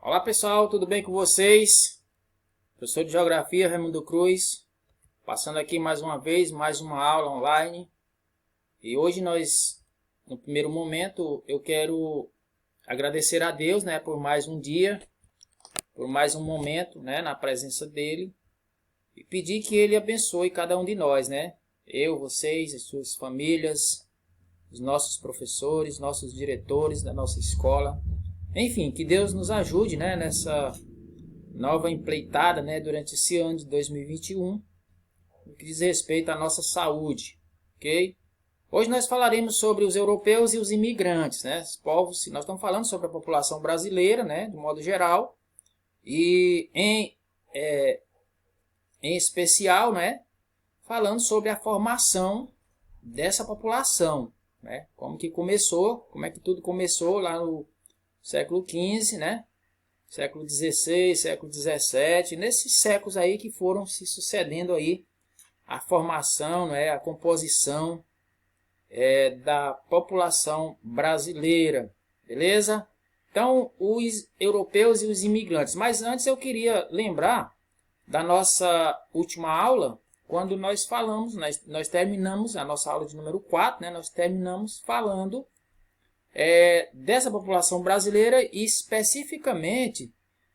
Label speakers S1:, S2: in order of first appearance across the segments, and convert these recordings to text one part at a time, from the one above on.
S1: Olá pessoal, tudo bem com vocês? Professor de Geografia, Raimundo Cruz, passando aqui mais uma vez, mais uma aula online. E hoje no primeiro momento, eu quero agradecer a Deus, por mais um dia, por mais um momento, na presença dEle. E pedir que Ele abençoe cada um de nós, Eu, vocês, as suas famílias, os nossos professores, nossos diretores da nossa escola. Enfim, que Deus nos ajude, nessa nova empreitada, durante esse ano de 2021, no que diz respeito à nossa saúde, ok? Hoje nós falaremos sobre os europeus e os imigrantes, os povos. Nós estamos falando sobre a população brasileira, de modo geral, e em especial, falando sobre a formação dessa população, como que começou, como é que tudo começou lá no século XV, século XVI, século XVII, nesses séculos aí que foram se sucedendo aí a formação, a composição da população brasileira, beleza? Então, os europeus e os imigrantes. Mas antes eu queria lembrar da nossa última aula, quando nós falamos, nós terminamos a nossa aula de número 4, nós terminamos falando dessa população brasileira e especificamente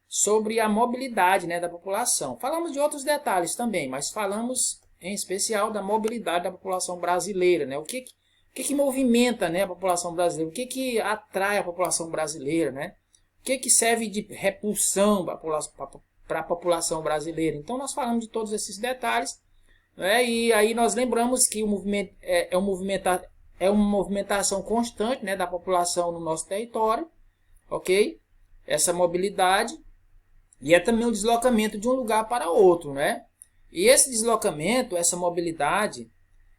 S1: sobre a mobilidade da população. Falamos de outros detalhes também, mas falamos em especial da mobilidade da população brasileira. O que movimenta a população brasileira? O que atrai a população brasileira? O que serve de repulsão para a população brasileira? Então nós falamos de todos esses detalhes, e aí nós lembramos que o movimento é uma movimentação constante da população no nosso território, ok? Essa mobilidade, e é também o deslocamento de um lugar para outro, E esse deslocamento, essa mobilidade,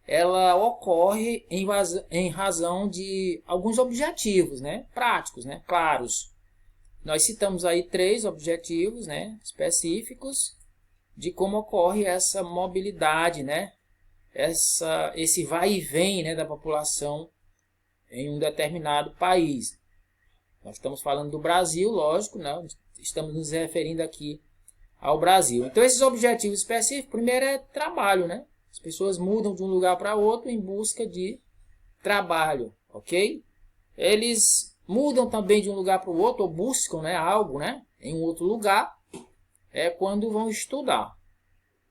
S1: ela ocorre em razão de alguns objetivos, práticos, claros. Nós citamos aí 3 objetivos, específicos de como ocorre essa mobilidade, esse vai e vem da população em um determinado país. Nós estamos falando do Brasil, lógico, estamos nos referindo aqui ao Brasil. Então, esses objetivos específicos, primeiro é trabalho, As pessoas mudam de um lugar para outro em busca de trabalho, ok? Eles mudam também de um lugar para o outro, ou buscam algo em um outro lugar, quando vão estudar,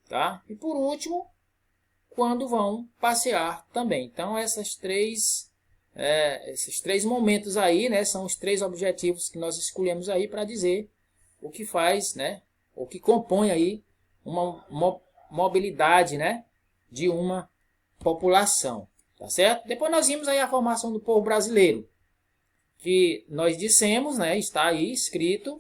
S1: tá? E por último, quando vão passear também. Então, esses três momentos aí, são os 3 objetivos que nós escolhemos aí para dizer o que faz, o que compõe aí uma mobilidade, de uma população, tá certo? Depois nós vimos aí a formação do povo brasileiro, que nós dissemos, está aí escrito,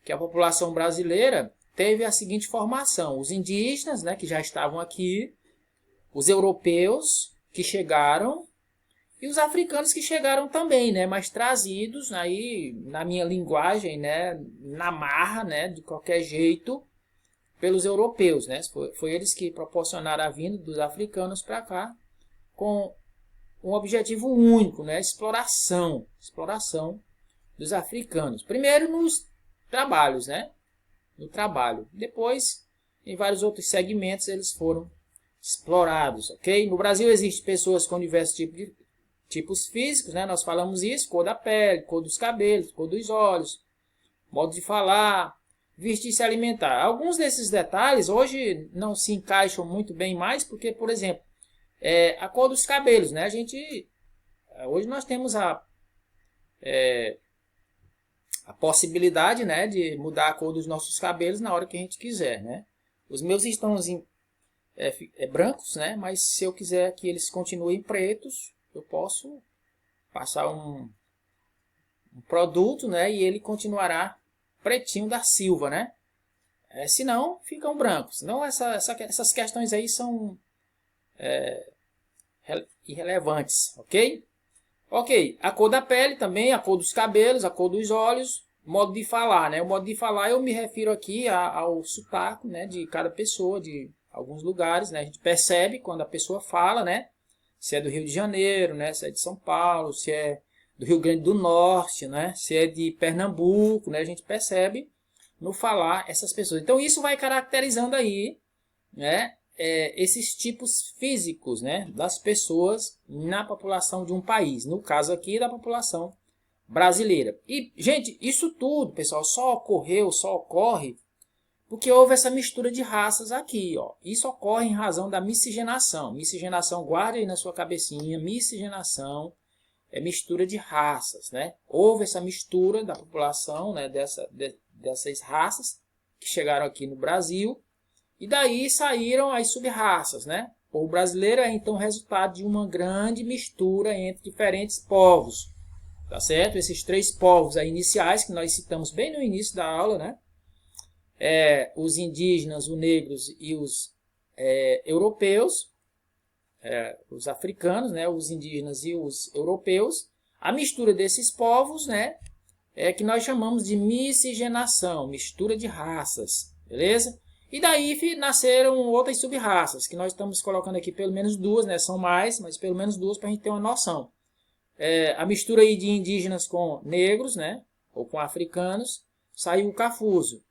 S1: que a população brasileira teve a seguinte formação: os indígenas, que já estavam aqui, os europeus que chegaram e os africanos que chegaram também, mas trazidos aí, na minha linguagem, na marra, de qualquer jeito, pelos europeus, Foi eles que proporcionaram a vinda dos africanos para cá com um objetivo único, exploração dos africanos. Primeiro nos trabalhos, no trabalho. Depois, em vários outros segmentos, eles foram explorados, ok? No Brasil existem pessoas com diversos tipos físicos, Nós falamos isso: cor da pele, cor dos cabelos, cor dos olhos, modo de falar, vestir e se alimentar. Alguns desses detalhes hoje não se encaixam muito bem mais, porque, por exemplo, a cor dos cabelos, hoje nós temos a possibilidade, de mudar a cor dos nossos cabelos na hora que a gente quiser, Os meus estão brancos, mas se eu quiser que eles continuem pretos, eu posso passar um produto, e ele continuará pretinho da Silva, se não, ficam brancos. Então, essas questões aí são irrelevantes, ok? Ok, a cor da pele também, a cor dos cabelos, a cor dos olhos, modo de falar, O modo de falar eu me refiro aqui ao sotaque, de cada pessoa, de alguns lugares, A gente percebe quando a pessoa fala, se é do Rio de Janeiro, se é de São Paulo, se é do Rio Grande do Norte, né? Se é de Pernambuco, né? A gente percebe no falar essas pessoas. Então isso vai caracterizando aí, né? Esses tipos físicos, né? Das pessoas na população de um país. No caso aqui da população brasileira. E, gente, isso tudo, pessoal, só ocorre porque houve essa mistura de raças aqui, ó. Isso ocorre em razão da miscigenação. Miscigenação, guarde aí na sua cabecinha, miscigenação é mistura de raças, né? Houve essa mistura da população, né, dessas raças que chegaram aqui no Brasil, e daí saíram as sub-raças, né? O povo brasileiro é então resultado de uma grande mistura entre diferentes povos, tá certo? Esses três povos aí iniciais que nós citamos bem no início da aula, né? Os indígenas, os negros e os europeus, os africanos, né, os indígenas e os europeus. A mistura desses povos, né, é que nós chamamos de miscigenação, mistura de raças, beleza? E daí nasceram outras sub-raças, que nós estamos colocando aqui pelo menos duas, né, são mais, mas pelo menos duas para a gente ter uma noção. A mistura aí de indígenas com negros, né, ou com africanos, saiu o cafuzo.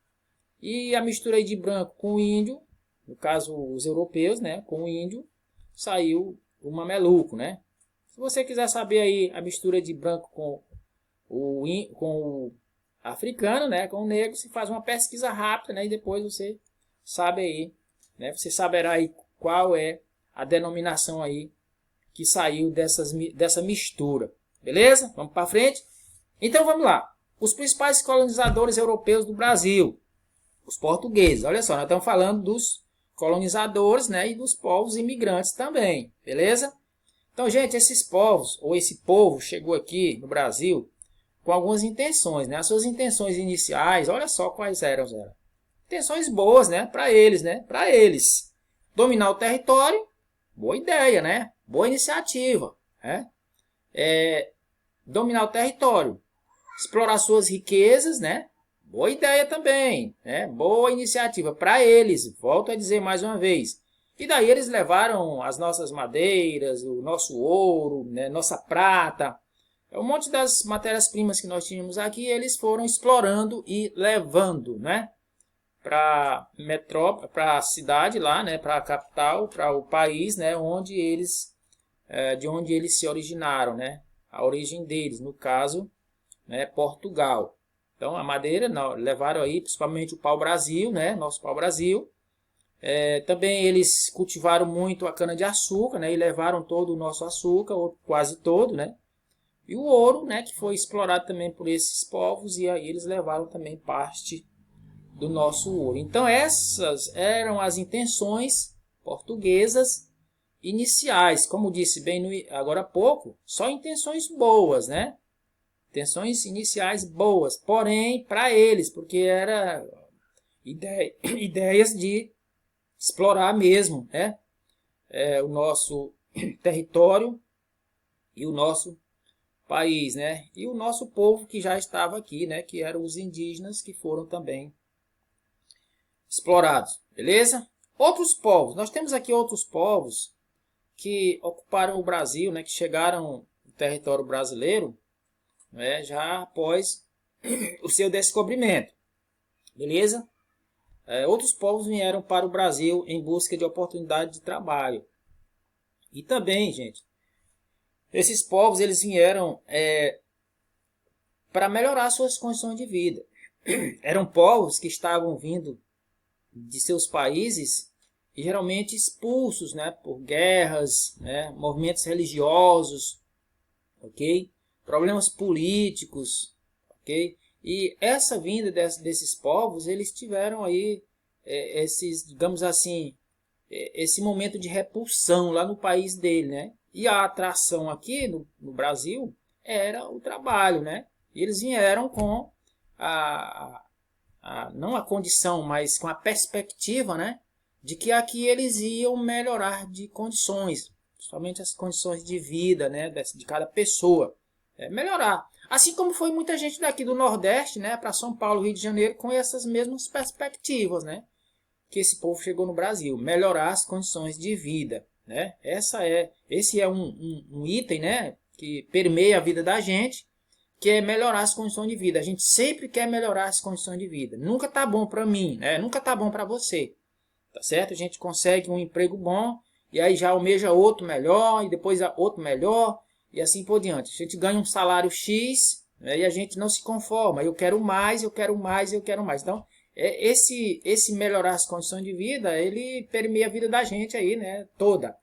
S1: E a mistura aí de branco com índio, no caso os europeus, né, com o índio, saiu o mameluco, né? Se você quiser saber aí a mistura de branco com o africano, né, com o negro, você faz uma pesquisa rápida, né, e depois você sabe aí, né, você saberá aí qual é a denominação aí que saiu dessa mistura, beleza? Vamos para frente? Então vamos lá. Os principais colonizadores europeus do Brasil. Os portugueses, olha só, nós estamos falando dos colonizadores, né, e dos povos imigrantes também, beleza? Então, gente, esses povos, ou esse povo chegou aqui no Brasil com algumas intenções, né? As suas intenções iniciais, olha só quais eram. Intenções boas, né, para eles, né? Para eles. Dominar o território, boa ideia, né? Boa iniciativa, né? Dominar o território, explorar suas riquezas, né? Boa ideia também, né? Boa iniciativa para eles, volto a dizer mais uma vez. E daí eles levaram as nossas madeiras, o nosso ouro, né? Nossa prata, um monte das matérias-primas que nós tínhamos aqui, eles foram explorando e levando, né? Para metrópole, para a cidade lá, né? Para a capital, para o país, né? De onde eles se originaram, né? A origem deles, no caso, né? Portugal. Então, a madeira, levaram aí principalmente o pau-brasil, né? Nosso pau-brasil. Também eles cultivaram muito a cana-de-açúcar, né? E levaram todo o nosso açúcar, ou quase todo, né? E o ouro, né? Que foi explorado também por esses povos, e aí eles levaram também parte do nosso ouro. Então, essas eram as intenções portuguesas iniciais. Como disse bem agora há pouco, só intenções boas, né? Intenções iniciais boas, porém para eles, porque era ideias de explorar mesmo, né? O nosso território e o nosso país, né? E o nosso povo que já estava aqui, né? Que eram os indígenas que foram também explorados, beleza? Outros povos, nós temos aqui outros povos que ocuparam o Brasil, né? Que chegaram no território brasileiro, né, já após o seu descobrimento, beleza? Outros povos vieram para o Brasil em busca de oportunidade de trabalho. E também, gente, esses povos eles vieram para melhorar suas condições de vida. Eram povos que estavam vindo de seus países e geralmente expulsos, né, por guerras, né, movimentos religiosos, ok? Problemas políticos, ok? E essa vinda desses povos, eles tiveram aí digamos assim, esse momento de repulsão lá no país dele, né? E a atração aqui no Brasil era o trabalho, né? E eles vieram com não a condição, mas com a perspectiva, né? De que aqui eles iam melhorar de condições, principalmente as condições de vida, né? De cada pessoa. Melhorar. Assim como foi muita gente daqui do Nordeste, né, para São Paulo, Rio de Janeiro, com essas mesmas perspectivas, né, que esse povo chegou no Brasil, melhorar as condições de vida, né? Esse é um item, né, que permeia a vida da gente, que é melhorar as condições de vida. A gente sempre quer melhorar as condições de vida. Nunca tá bom para mim, né? Nunca tá bom para você, tá certo? A gente consegue um emprego bom e aí já almeja outro melhor e depois outro melhor e assim por diante. A gente ganha um salário X, né, e a gente não se conforma. Eu quero mais, eu quero mais, eu quero mais. Então, esse melhorar as condições de vida, ele permeia a vida da gente aí, né, toda.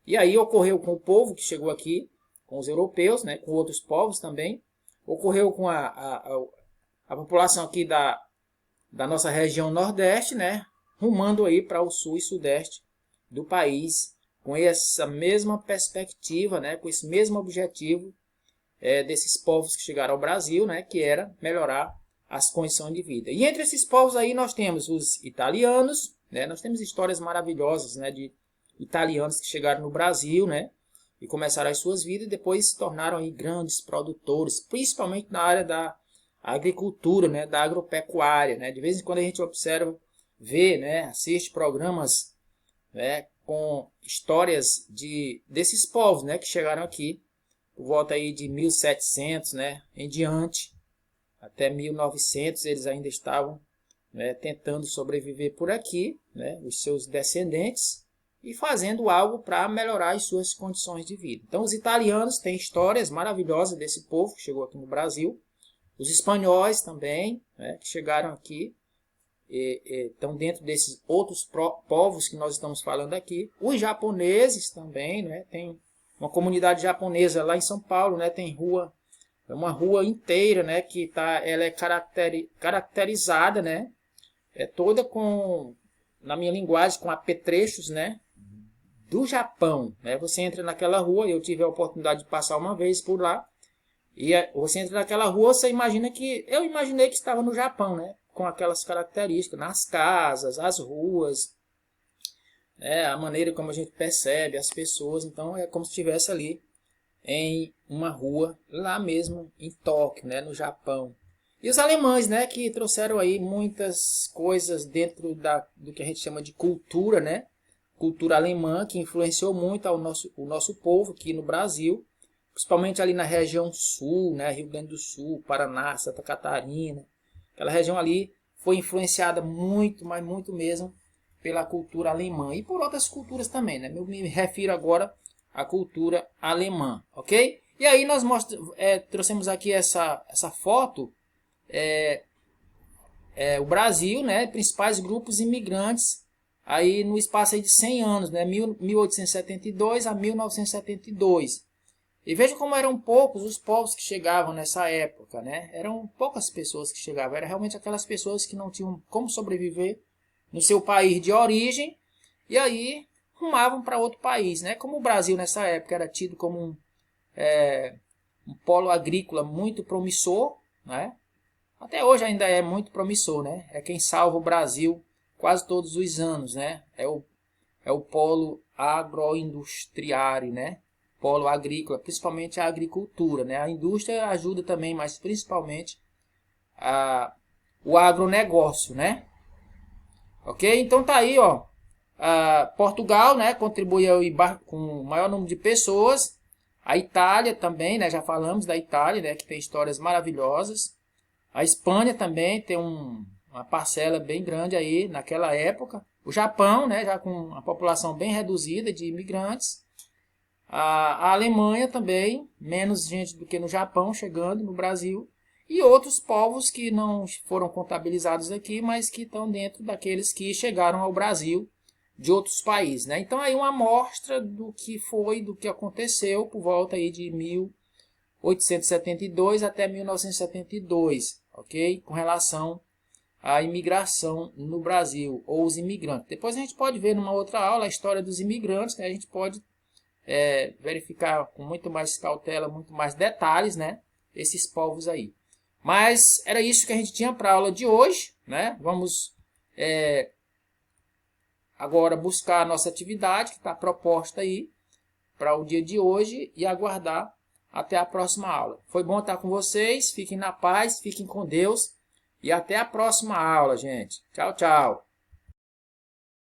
S1: E aí ocorreu com o povo que chegou aqui, com os europeus, né, com outros povos também. Ocorreu com a população aqui da nossa região Nordeste, né, rumando aí para o Sul e Sudeste do país, com essa mesma perspectiva, né, com esse mesmo objetivo desses povos que chegaram ao Brasil, né, que era melhorar as condições de vida. E entre esses povos aí nós temos os italianos, né, nós temos histórias maravilhosas, né, de italianos que chegaram no Brasil, né, e começaram as suas vidas e depois se tornaram aí grandes produtores, principalmente na área da agricultura, né, da agropecuária, né. De vez em quando a gente observa, vê, né, assiste programas, né, com histórias desses povos, né, que chegaram aqui por volta aí de 1700, né, em diante, até 1900 eles ainda estavam, né, tentando sobreviver por aqui, né, os seus descendentes, e fazendo algo para melhorar as suas condições de vida. Então os italianos têm histórias maravilhosas desse povo que chegou aqui no Brasil, os espanhóis também, né, que chegaram aqui, estão dentro desses outros povos que nós estamos falando aqui. Os japoneses também, né? Tem uma comunidade japonesa lá em São Paulo, né? Tem uma rua inteira, né? Que ela é caracterizada, né? É toda com, na minha linguagem, com apetrechos, né? Do Japão, né? Você entra naquela rua, eu tive a oportunidade de passar uma vez por lá, e você entra naquela rua, eu imaginei que estava no Japão, né? Com aquelas características, nas casas, as ruas, né, a maneira como a gente percebe as pessoas. Então é como se estivesse ali em uma rua, lá mesmo em Tóquio, né, no Japão. E os alemães, né, que trouxeram aí muitas coisas dentro do que a gente chama de cultura, né, cultura alemã, que influenciou muito o nosso povo aqui no Brasil, principalmente ali na região sul, né, Rio Grande do Sul, Paraná, Santa Catarina. Aquela região ali foi influenciada muito, mas muito mesmo, pela cultura alemã. E por outras culturas também, né? Eu me refiro agora à cultura alemã, ok? E aí nós trouxemos aqui essa foto, o Brasil, né? Principais grupos imigrantes, aí no espaço aí de 100 anos, né? 1872 a 1972. E veja como eram poucos os povos que chegavam nessa época, né? Eram poucas pessoas que chegavam. Eram realmente aquelas pessoas que não tinham como sobreviver no seu país de origem. E aí rumavam para outro país, né? Como o Brasil nessa época era tido como um polo agrícola muito promissor, né? Até hoje ainda é muito promissor, né? É quem salva o Brasil quase todos os anos, né? É o polo agroindustriário, né? Polo agrícola, principalmente a agricultura, né? A indústria ajuda também, mas principalmente o agronegócio, né? Ok? Então tá aí, ó. Portugal, né? Contribui com o maior número de pessoas. A Itália também, né? Já falamos da Itália, né? Que tem histórias maravilhosas. A Espanha também tem uma parcela bem grande aí naquela época. O Japão, né? Já com uma população bem reduzida de imigrantes. A Alemanha também, menos gente do que no Japão chegando no Brasil. E outros povos que não foram contabilizados aqui, mas que estão dentro daqueles que chegaram ao Brasil de outros países, né? Então aí uma amostra do que foi, do que aconteceu por volta aí de 1872 até 1972, ok? Com relação à imigração no Brasil, ou os imigrantes. Depois a gente pode ver numa outra aula a história dos imigrantes, né? A gente pode verificar com muito mais cautela, muito mais detalhes, né? Esses povos aí. Mas era isso que a gente tinha para a aula de hoje, né? Vamos agora buscar a nossa atividade que está proposta aí para o dia de hoje e aguardar até a próxima aula. Foi bom estar com vocês, fiquem na paz, fiquem com Deus e até a próxima aula, gente. Tchau, tchau.